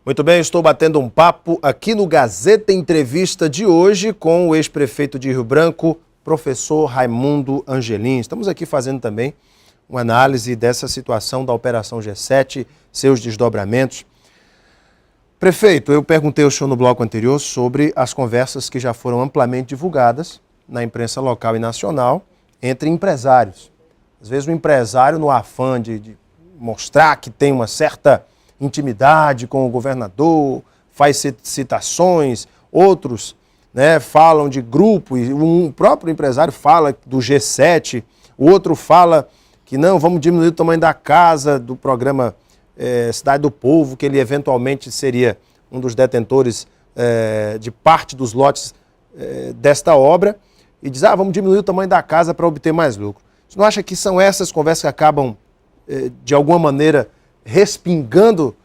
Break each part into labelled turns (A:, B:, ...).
A: Muito bem, estou batendo um papo aqui no Gazeta Entrevista de hoje com o ex-prefeito de Rio Branco, professor Raimundo Angelim. Estamos aqui fazendo também uma análise dessa situação da Operação G7, seus desdobramentos. Prefeito, eu perguntei ao senhor no bloco anterior sobre as conversas que já foram amplamente divulgadas na imprensa local e nacional entre empresários. Às vezes o empresário, no afã de mostrar que tem uma certa intimidade com o governador, faz citações, outros falam de grupo, e um próprio empresário fala do G7, o outro fala que não, vamos diminuir o tamanho da casa do programa Cidade do Povo, que ele eventualmente seria um dos detentores de parte dos lotes desta obra, e diz, vamos diminuir o tamanho da casa para obter mais lucro. Você não acha que são essas conversas que acabam, de alguma maneira, respingando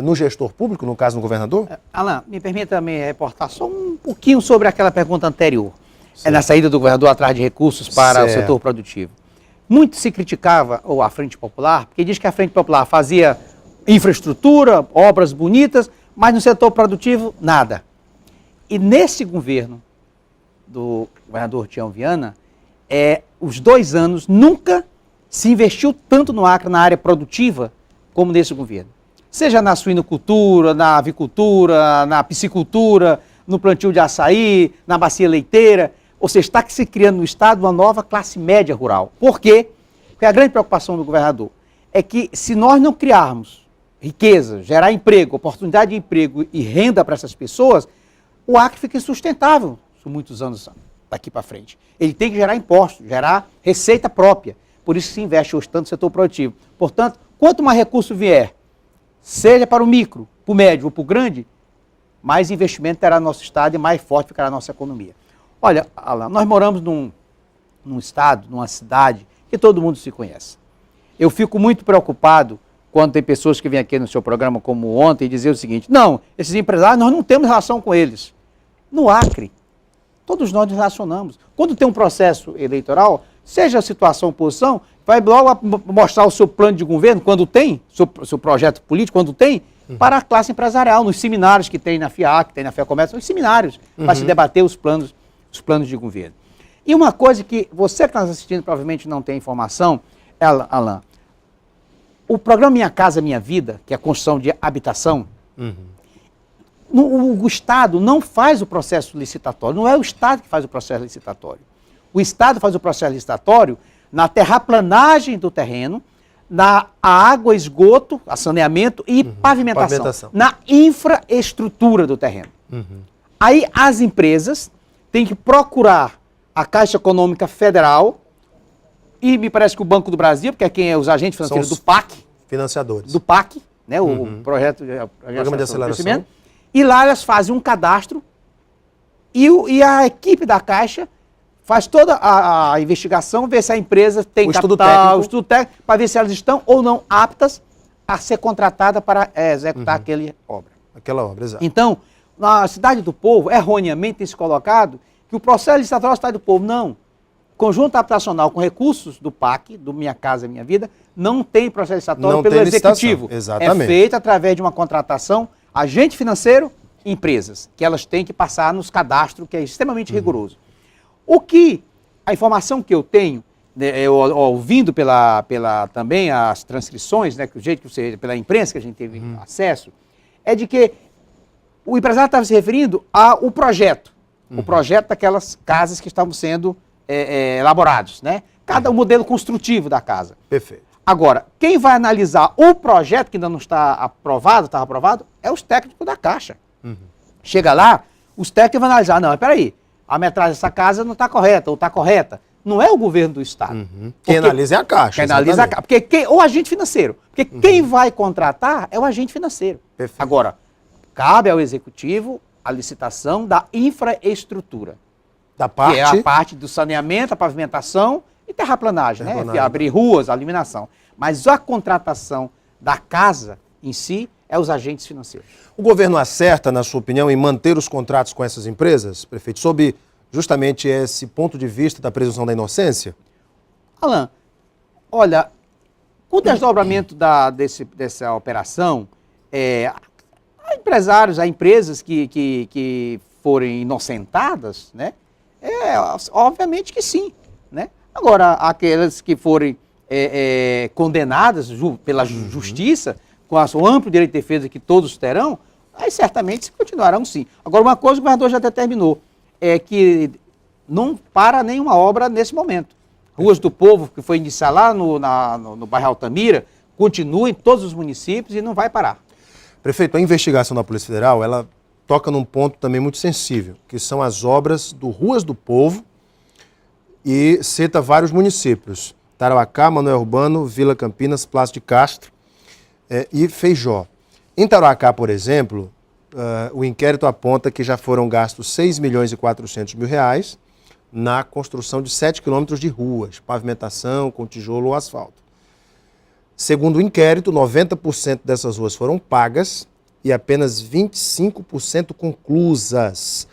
A: no gestor público, no caso no governador?
B: Alan, me permita me reportar só um pouquinho sobre aquela pergunta anterior. Na saída do governador atrás de recursos para o setor produtivo. Muito se criticava a Frente Popular, porque diz que a Frente Popular fazia infraestrutura, obras bonitas, mas no setor produtivo, nada. E nesse governo do governador Tião Viana, os 2 anos nunca se investiu tanto no Acre, na área produtiva, como nesse governo. Seja na suinocultura, na avicultura, na piscicultura, no plantio de açaí, na bacia leiteira. Ou seja, está se criando no estado uma nova classe média rural. Por quê? Porque a grande preocupação do governador é que se nós não criarmos riqueza, gerar emprego, oportunidade de emprego e renda para essas pessoas, o Acre fica insustentável por muitos anos daqui para frente. Ele tem que gerar impostos, gerar receita própria. Por isso se investe hoje tanto no setor produtivo. Portanto, quanto mais recurso vier, seja para o micro, para o médio ou para o grande, mais investimento terá no nosso estado e mais forte ficará a nossa economia. Olha, Alan, nós moramos num estado, numa cidade que todo mundo se conhece. Eu fico muito preocupado quando tem pessoas que vêm aqui no seu programa, como ontem, e dizer o seguinte, não, esses empresários, nós não temos relação com eles. No Acre, todos nós nos relacionamos. Quando tem um processo eleitoral, seja a situação oposição, vai logo mostrar o seu plano de governo, quando tem, seu projeto político, quando tem, para a classe empresarial, nos seminários que tem na FIAC, que tem na FEComércio, nos seminários, para se debater os planos de governo. E uma coisa que você que está assistindo provavelmente não tem informação, Alan, o programa Minha Casa Minha Vida, que é a construção de habitação, o Estado não faz o processo licitatório, não é o Estado que faz o processo licitatório. O Estado faz o processo licitatório na terraplanagem do terreno, na água, esgoto, a saneamento e pavimentação, na infraestrutura do terreno. Aí as empresas têm que procurar a Caixa Econômica Federal e me parece que o Banco do Brasil, porque é quem é os agentes financeiros do PAC.
A: Financiadores.
B: Do PAC, né, o projeto
A: Programa de Aceleração.
B: E lá elas fazem um cadastro e a equipe da Caixa faz toda a investigação, ver se a empresa tem capital, estudo técnico, para ver se elas estão ou não aptas a ser contratadas para executar aquela obra. Exato. Então, na Cidade do Povo, erroneamente tem se colocado que o processo licitatório da Cidade do Povo, não. Conjunto habitacional com recursos do PAC, do Minha Casa Minha Vida, não tem processo licitatório pelo Executivo.
A: Exatamente.
B: É feito através de uma contratação, agente financeiro e empresas, que elas têm que passar nos cadastros, que é extremamente rigoroso. A informação que eu tenho, ouvindo também as transcrições, né, pela imprensa que a gente teve acesso, é de que o empresário estava se referindo ao projeto, o projeto daquelas casas que estavam sendo elaborados, né? Cada modelo construtivo da casa.
A: Perfeito.
B: Agora, quem vai analisar o projeto que ainda não está aprovado, é os técnicos da Caixa. Chega lá, os técnicos vão analisar, não, mas peraí, a metragem dessa casa não está correta, ou está correta. Não é o governo do Estado.
A: Quem analisa é a Caixa.
B: Quem analisa a Caixa. O agente financeiro. Porque quem vai contratar é o agente financeiro.
A: Perfeito.
B: Agora, cabe ao Executivo a licitação da infraestrutura. Que é a parte do saneamento, a pavimentação e terraplanagem, né? Abrir ruas, a iluminação. Mas a contratação da casa em si é os agentes financeiros.
A: O governo acerta, na sua opinião, em manter os contratos com essas empresas, prefeito, sob justamente esse ponto de vista da presunção da inocência?
B: Alan, olha, o desdobramento dessa operação, Há empresários, há empresas que forem inocentadas, né? Obviamente que sim, né? Agora, aquelas que forem condenadas pela justiça, com o amplo direito de defesa que todos terão, aí certamente continuarão sim. Agora, uma coisa o governador já determinou, é que não para nenhuma obra nesse momento. Ruas do Povo, que foi iniciar lá no bairro Altamira, continua em todos os municípios e não vai parar.
A: Prefeito, a investigação da Polícia Federal, ela toca num ponto também muito sensível, que são as obras do Ruas do Povo e cita vários municípios, Tarauacá, Manoel Urbano, Vila Campinas, Plácio de Castro e Feijó. Em Tarauacá, por exemplo, o inquérito aponta que já foram gastos R$ 6.400.000 na construção de 7 quilômetros de ruas, pavimentação com tijolo ou asfalto. Segundo o inquérito, 90% dessas ruas foram pagas e apenas 25% conclusas.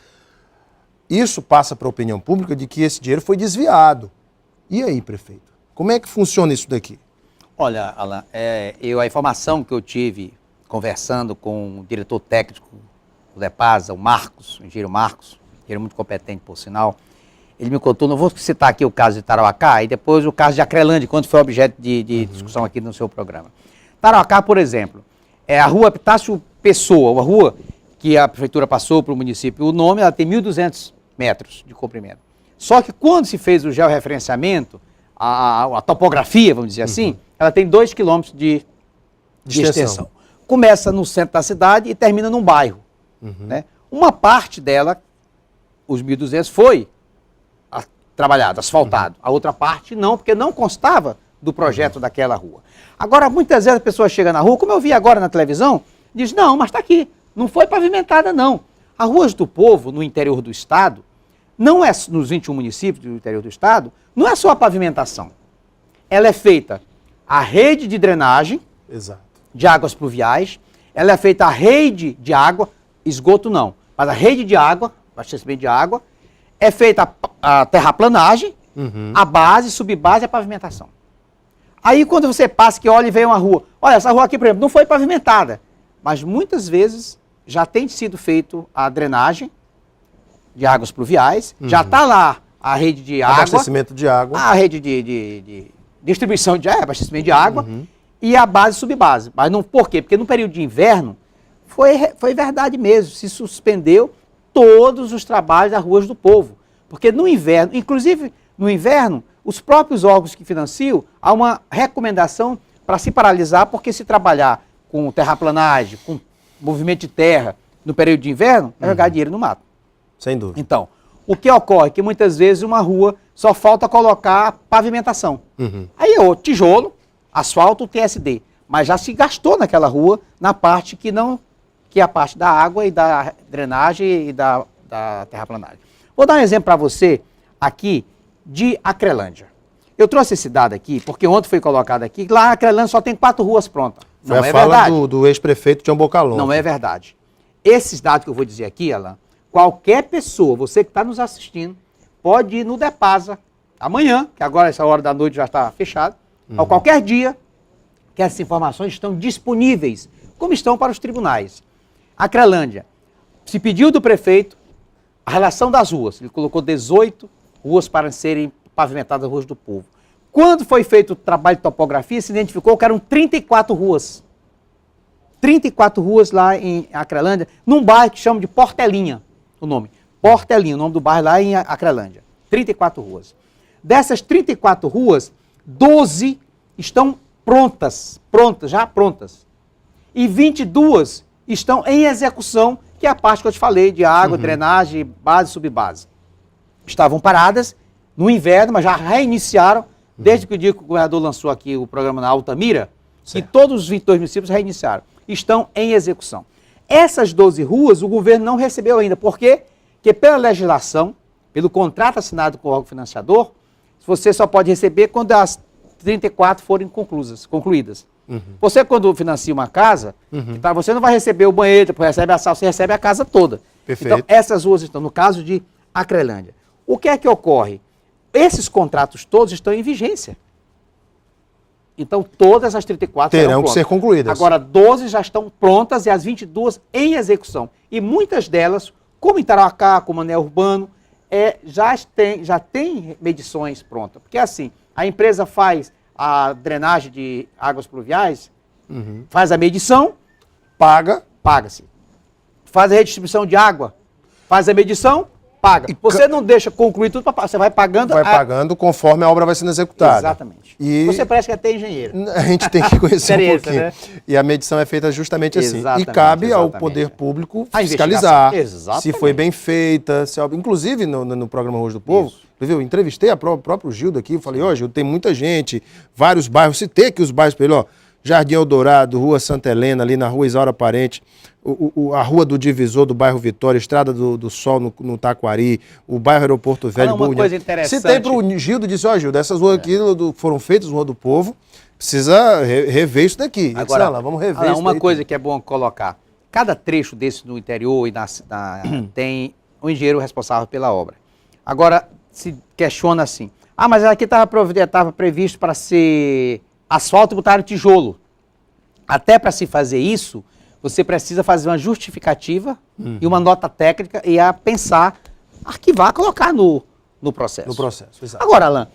A: Isso passa para a opinião pública de que esse dinheiro foi desviado. E aí, prefeito? Como é que funciona isso daqui?
B: Olha, Alan, a informação que eu tive conversando com o diretor técnico do DEPASA, o Marcos, o engenheiro Marcos, ele é muito competente, por sinal, ele me contou, não vou citar aqui o caso de Tarauacá, e depois o caso de Acrelândia, quando foi objeto de discussão aqui no seu programa. Tarauacá, por exemplo, é a rua Epitácio Pessoa, uma rua que a prefeitura passou para o município. O nome, ela tem 1.200 metros de comprimento. Só que quando se fez o georreferenciamento, a topografia, vamos dizer assim, ela tem 2 quilômetros de extensão. Começa no centro da cidade e termina num bairro. Né? Uma parte dela, os 1.200, foi trabalhado, asfaltado. A outra parte não, porque não constava do projeto daquela rua. Agora, muitas vezes a pessoa chega na rua, como eu vi agora na televisão, diz, não, mas está aqui, não foi pavimentada não. As Ruas do Povo, no interior do estado, não é, nos 21 municípios do interior do estado, não é só a pavimentação. Ela é feita a rede de drenagem,
A: exato,
B: de águas pluviais, ela é feita a rede de água, esgoto não, mas a rede de água, abastecimento de água, é feita a terraplanagem, a base, subbase e a pavimentação. Aí quando você passa, que olha e vê uma rua, olha, essa rua aqui, por exemplo, não foi pavimentada, mas muitas vezes já tem sido feito a drenagem de águas pluviais, já está lá a rede de água,
A: abastecimento de água,
B: a rede de distribuição de água, abastecimento de água, e a base e subbase. Mas não, por quê? Porque no período de inverno, foi verdade mesmo, se suspendeu todos os trabalhos das Ruas do Povo. Porque no inverno, inclusive no inverno, os próprios órgãos que financiam, há uma recomendação para se paralisar, porque se trabalhar com terraplanagem, com movimento de terra no período de inverno, é jogar dinheiro no mato.
A: Sem dúvida.
B: Então, o que ocorre é que muitas vezes uma rua só falta colocar pavimentação. Aí é o tijolo, asfalto, TSD. Mas já se gastou naquela rua, na parte que é a parte da água e da drenagem e da terraplanagem. Vou dar um exemplo para você aqui de Acrelândia. Eu trouxe esse dado aqui, porque ontem foi colocado aqui, lá a Acrelândia só tem 4 ruas prontas.
A: Foi a fala do ex-prefeito Tião Bocalon.
B: Não é verdade. Esses dados que eu vou dizer aqui, Alan, qualquer pessoa, você que está nos assistindo, pode ir no DEPASA amanhã, que agora essa hora da noite já está fechado, ou qualquer dia, que essas informações estão disponíveis, como estão para os tribunais. Acrelândia, se pediu do prefeito a relação das ruas, ele colocou 18 ruas para serem pavimentadas, Ruas do Povo. Quando foi feito o trabalho de topografia, se identificou que eram 34 ruas. 34 ruas lá em Acrelândia, num bairro que chama de Portelinha, o nome. Portelinha, o nome do bairro lá em Acrelândia. 34 ruas. Dessas 34 ruas, 12 estão já prontas. E 22 estão em execução, que é a parte que eu te falei, de água, drenagem, base e subbase. Estavam paradas no inverno, mas já reiniciaram, desde que o dia que o governador lançou aqui o programa na Altamira, e todos os 22 municípios reiniciaram. Estão em execução. Essas 12 ruas o governo não recebeu ainda. Por quê? Porque pela legislação, pelo contrato assinado com o órgão financiador, você só pode receber quando as 34 forem concluídas. Você, quando financia uma casa, você não vai receber o banheiro, depois recebe a sala, você recebe a casa toda.
A: Perfeito.
B: Então, essas ruas estão no caso de Acrelândia. O que é que ocorre? Esses contratos todos estão em vigência. Então, todas as 34
A: terão que ser concluídas.
B: Agora, 12 já estão prontas e as 22 em execução. E muitas delas, como em Tarauacá, como Anel Urbano, já tem medições prontas. Porque assim, a empresa faz a drenagem de águas pluviais, faz a medição, paga-se. Faz a redistribuição de água, faz a medição, paga. Você não deixa concluir tudo, você vai pagando...
A: Vai pagando conforme a obra vai sendo executada.
B: Exatamente. E você parece que é até engenheiro.
A: A gente tem que conhecer um pouquinho. Né? E a medição é feita justamente assim. E cabe ao poder público fiscalizar se foi bem feita. Inclusive, no programa Hoje do Povo, eu entrevistei o próprio Gildo aqui, falei, ó, Gildo, tem muita gente, vários bairros, citei aqui os bairros para ele, ó, Jardim Eldorado, Rua Santa Helena, ali na Rua Isaura Parente, a Rua do Divisor do bairro Vitória, Estrada do Sol no Taquari, o bairro Aeroporto Velho.
B: Uma coisa interessante.
A: Citei para o Gildo e disse, ó, Gildo, essas ruas aqui foram feitas, Rua do Povo, precisa rever isso daqui.
B: Agora,
A: disse, vamos rever isso
B: uma coisa que é bom colocar, cada trecho desse no interior e tem um engenheiro responsável pela obra. Agora, se questiona assim, mas aqui estava previsto para ser asfalto e botaram tijolo. Até para se fazer isso, você precisa fazer uma justificativa e uma nota técnica e arquivar, colocar no processo.
A: No processo, exato.
B: Agora, Alain,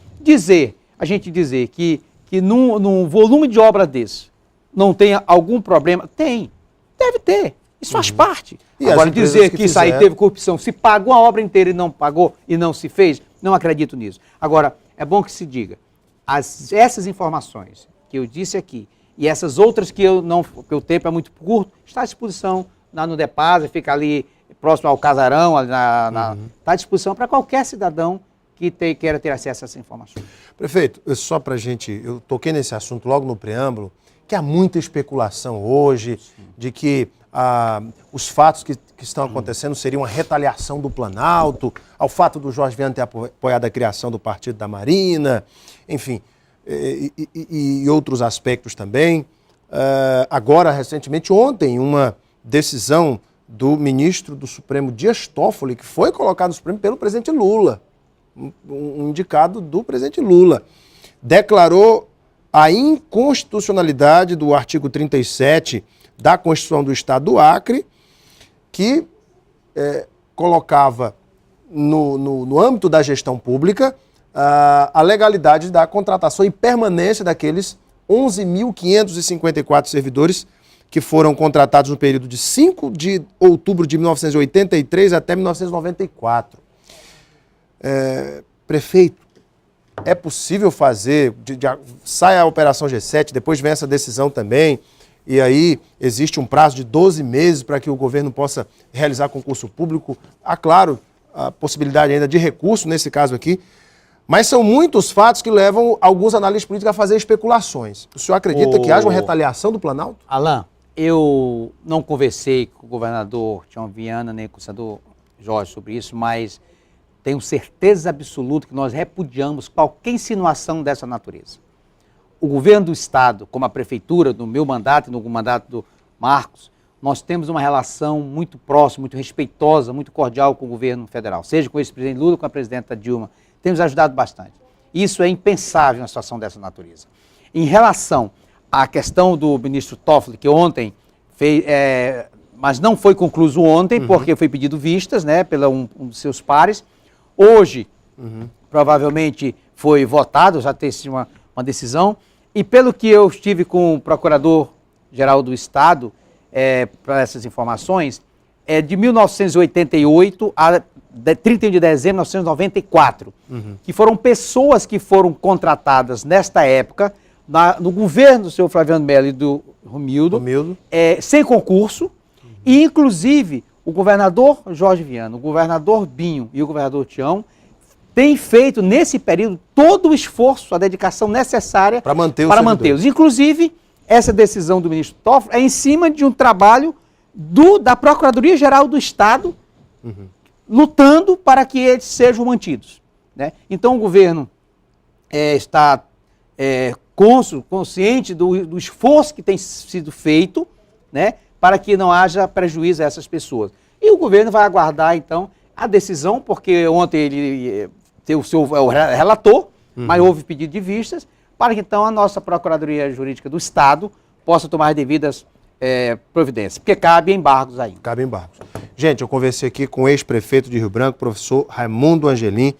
B: a gente dizer que num volume de obra desse não tem algum problema, deve ter. Isso faz parte.
A: E
B: agora, dizer que isso aí teve corrupção, se pagou a obra inteira e não pagou e não se fez, não acredito nisso. Agora, é bom que se diga, essas informações que eu disse aqui e essas outras que o tempo é muito curto, está à disposição no DEPASA, fica ali próximo ao casarão, está à disposição para qualquer cidadão que queira ter acesso a essas informações.
A: Prefeito, só para eu toquei nesse assunto logo no preâmbulo, que há muita especulação hoje de que os fatos que estão acontecendo seriam uma retaliação do Planalto, ao fato do Jorge Viana ter apoiado a criação do Partido da Marina, enfim, e outros aspectos também. Agora, recentemente, ontem, uma decisão do ministro do Supremo Dias Toffoli, que foi colocado no Supremo pelo presidente Lula, um indicado do presidente Lula, declarou a inconstitucionalidade do artigo 37 da Constituição do Estado do Acre, que colocava no âmbito da gestão pública a legalidade da contratação e permanência daqueles 11.554 servidores que foram contratados no período de 5 de outubro de 1983 até 1994. Prefeito, é possível fazer, sai a Operação G7, depois vem essa decisão também, e aí existe um prazo de 12 meses para que o governo possa realizar concurso público. Há, claro, a possibilidade ainda de recurso nesse caso aqui, mas são muitos fatos que levam alguns analistas políticos a fazer especulações. O senhor acredita que haja uma retaliação do Planalto?
B: Alain, eu não conversei com o governador Tião Viana nem com o senador Jorge sobre isso, mas tenho certeza absoluta que nós repudiamos qualquer insinuação dessa natureza. O governo do Estado, como a prefeitura, no meu mandato e no mandato do Marcos, nós temos uma relação muito próxima, muito respeitosa, muito cordial com o governo federal, seja com o ex-presidente Lula, com a presidenta Dilma. Temos ajudado bastante. Isso é impensável uma situação dessa natureza. Em relação à questão do ministro Toffoli, que ontem fez, mas não foi concluído ontem, porque foi pedido vistas, né, pela um dos seus pares. Hoje, provavelmente, foi votado, já tem uma decisão. E pelo que eu estive com o Procurador-Geral do Estado, para essas informações, de 1988 a 31 de dezembro de 1994, que foram pessoas que foram contratadas nesta época, no governo do senhor Flaviano Melo e do Romildo. Sem concurso, e inclusive o governador Jorge Viana, o governador Binho e o governador Tião têm feito nesse período todo o esforço, a dedicação necessária para mantê-los. Inclusive, essa decisão do ministro Toffoli é em cima de um trabalho da Procuradoria-Geral do Estado, lutando para que eles sejam mantidos, né? Então o governo está consciente do esforço que tem sido feito, né, para que não haja prejuízo a essas pessoas. E o governo vai aguardar, então, a decisão, porque ontem ele teve o seu relator, mas houve pedido de vistas, para que então a nossa Procuradoria Jurídica do Estado possa tomar as devidas providências, porque cabe embargos ainda.
A: Cabe embargos. Gente, eu conversei aqui com o ex-prefeito de Rio Branco, professor Raimundo Angelim,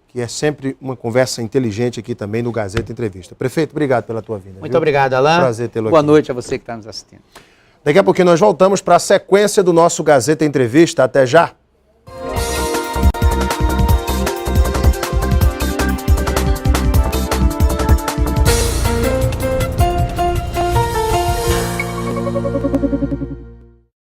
A: que é sempre uma conversa inteligente aqui também no Gazeta Entrevista. Prefeito, obrigado pela tua vinda.
B: Muito obrigado, Alain.
A: Prazer tê-lo aqui.
B: Boa noite a você que está nos assistindo.
A: Daqui a pouquinho nós voltamos para a sequência do nosso Gazeta Entrevista. Até já!